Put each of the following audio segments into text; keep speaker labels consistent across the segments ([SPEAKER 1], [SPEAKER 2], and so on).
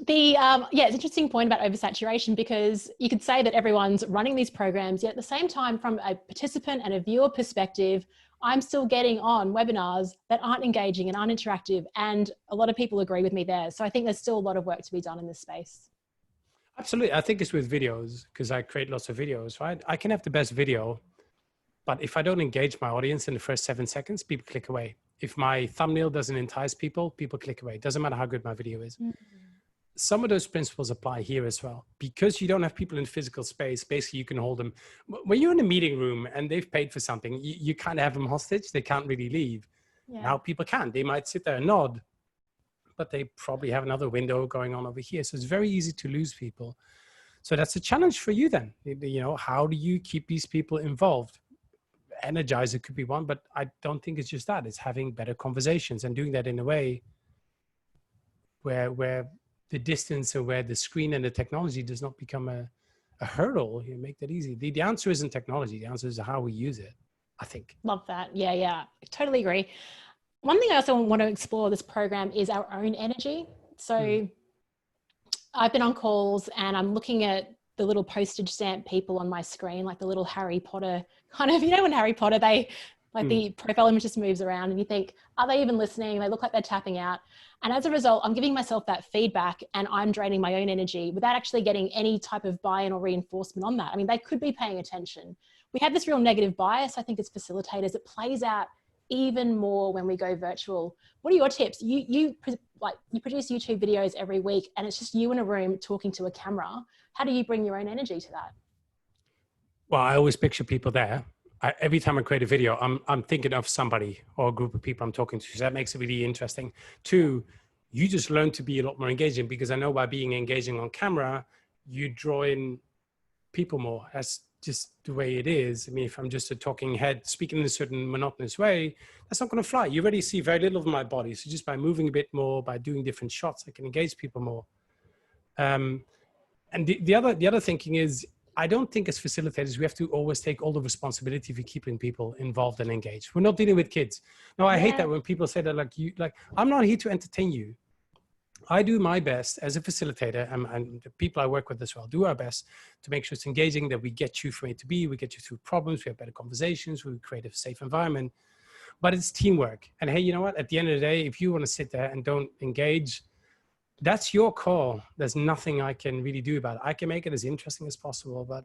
[SPEAKER 1] Yeah, it's an interesting point about oversaturation, because you could say that everyone's running these programs, yet at the same time, from a participant and a viewer perspective, I'm still getting on webinars that aren't engaging and aren't interactive. And a lot of people agree with me there. So I think there's still a lot of work to be done in this space.
[SPEAKER 2] Absolutely. I think it's with videos, because I create lots of videos, right? I can have the best video, but if I don't engage my audience in the first 7 seconds, people click away. If my thumbnail doesn't entice people, people click away. It doesn't matter how good my video is. Some of those principles apply here as well. Because you don't have people in physical space, basically you can hold them. When you're in a meeting room and they've paid for something, you kind of have them hostage. They can't really leave.
[SPEAKER 1] Yeah.
[SPEAKER 2] Now people can. They might sit there and nod, but they probably have another window going on over here. So it's very easy to lose people. So that's a challenge for you then. You know, how do you keep these people involved? Energizer could be one, but I don't think it's just that. It's having better conversations and doing that in a way where the distance or where the screen and the technology does not become a hurdle. You make that easy. The answer isn't technology. The answer is how we use it, I think.
[SPEAKER 1] Love that. Yeah, yeah, totally agree. One thing I also want to explore this program is our own energy. So I've been on calls and I'm looking at the little postage stamp people on my screen, like the little Harry Potter kind of, you know, when Harry Potter, the profile image just moves around and you think, are they even listening? They look like they're tapping out. And as a result, I'm giving myself that feedback and I'm draining my own energy without actually getting any type of buy-in or reinforcement on that. I mean, they could be paying attention. We have this real negative bias, I think, as facilitators. It plays out even more when we go virtual. What are your tips? You produce YouTube videos every week and it's just you in a room talking to a camera. How do you bring your own energy to that?
[SPEAKER 2] Well, I always picture people there. Every time I create a video, I'm thinking of somebody or a group of people I'm talking to. So that makes it really interesting. Two, you just learn to be a lot more engaging, because I know by being engaging on camera, you draw in people more. That's just the way it is. I mean, if I'm just a talking head speaking in a certain monotonous way, that's not going to fly. You already see very little of my body. So just by moving a bit more, by doing different shots, I can engage people more. And the other thinking is, I don't think as facilitators, we have to always take all the responsibility for keeping people involved and engaged. We're not dealing with kids. No, I hate that when people say that, I'm not here to entertain you. I do my best as a facilitator, and the people I work with as well do our best to make sure it's engaging, that we get you from A to B, we get you through problems, we have better conversations, we create a safe environment. But it's teamwork. And hey, you know what? At the end of the day, if you want to sit there and don't engage, that's your call. There's nothing I can really do about it. I can make it as interesting as possible, but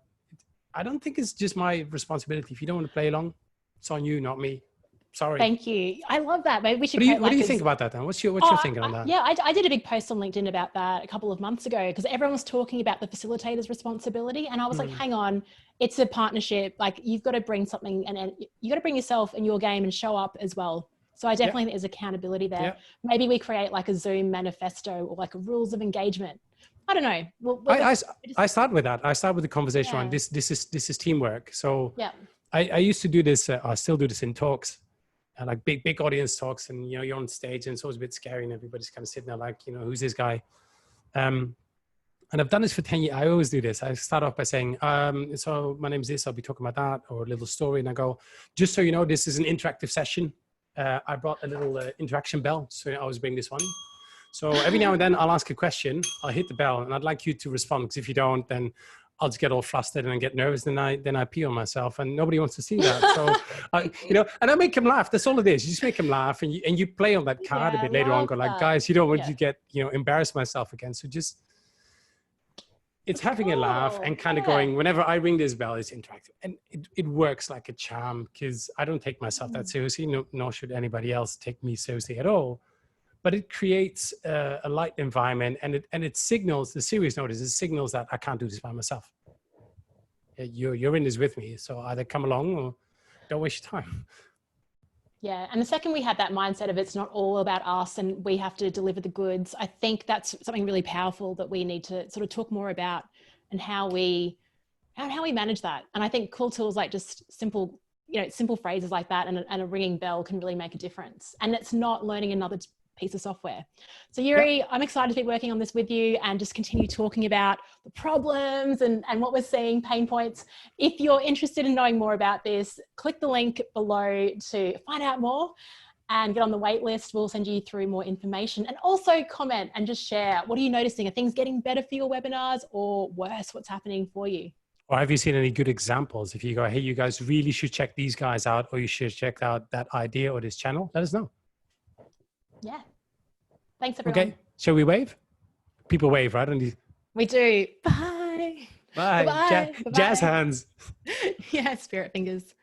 [SPEAKER 2] I don't think it's just my responsibility. If you don't want to play along, it's on you, not me. Sorry.
[SPEAKER 1] Thank you. I love that. Maybe we should.
[SPEAKER 2] What do you think about that then? What's your thinking on that?
[SPEAKER 1] Yeah, I did a big post on LinkedIn about that a couple of months ago, because everyone was talking about the facilitator's responsibility. And I was like, hang on, it's a partnership. Like, you've got to bring something and you got to bring yourself and your game and show up as well. So I definitely think there's accountability there. Yeah. Maybe we create like a Zoom manifesto or like a rules of engagement. I don't know.
[SPEAKER 2] I start with that. I start with the conversation on this is teamwork. So I used to do this. I still do this in talks, like big audience talks, and you're on stage and it's always a bit scary and everybody's kind of sitting there like, who's this guy? And I've done this for 10 years. I always do this. I start off by saying, so my name is this, I'll be talking about that, or a little story. And I go, just so you know, this is an interactive session. I brought a little interaction bell, so I always bring this one. So every now and then I'll ask a question, I'll hit the bell, and I'd like you to respond, because if you don't, then I'll just get all flustered and I get nervous, and then I pee on myself, and nobody wants to see that. So, and I make him laugh. That's all it is. You just make him laugh, and you play on that card a bit later on, go like, guys, you don't want to get, embarrass myself again. So just, it's having a laugh and kind of going, whenever I ring this bell, it's interactive. And it works like a charm, because I don't take myself that seriously, nor should anybody else take me seriously at all. But it creates a light environment, and it signals, the serious note is, it signals that I can't do this by myself. You're in this with me, so either come along or don't waste your time.
[SPEAKER 1] Yeah, and the second we have that mindset of it's not all about us and we have to deliver the goods, I think that's something really powerful that we need to sort of talk more about, and how we manage that. And I think cool tools like just simple phrases like that and a ringing bell can really make a difference. And it's not learning another piece of software. So Yuri, I'm excited to be working on this with you and just continue talking about the problems and what we're seeing, pain points. If you're interested in knowing more about this, click the link below to find out more. and get on the wait list. We'll send you through more information, and also comment and just share. What are you noticing? Are things getting better for your webinars or worse? What's happening for you?
[SPEAKER 2] Or have you seen any good examples? If you go, hey, you guys really should check these guys out, or you should check out that idea or this channel, let us know.
[SPEAKER 1] Yeah. Thanks, everyone.
[SPEAKER 2] Okay. Shall we wave? People wave, right?
[SPEAKER 1] We do. Bye.
[SPEAKER 2] Bye.
[SPEAKER 1] Bye.
[SPEAKER 2] Jazz hands.
[SPEAKER 1] Yeah, spirit fingers.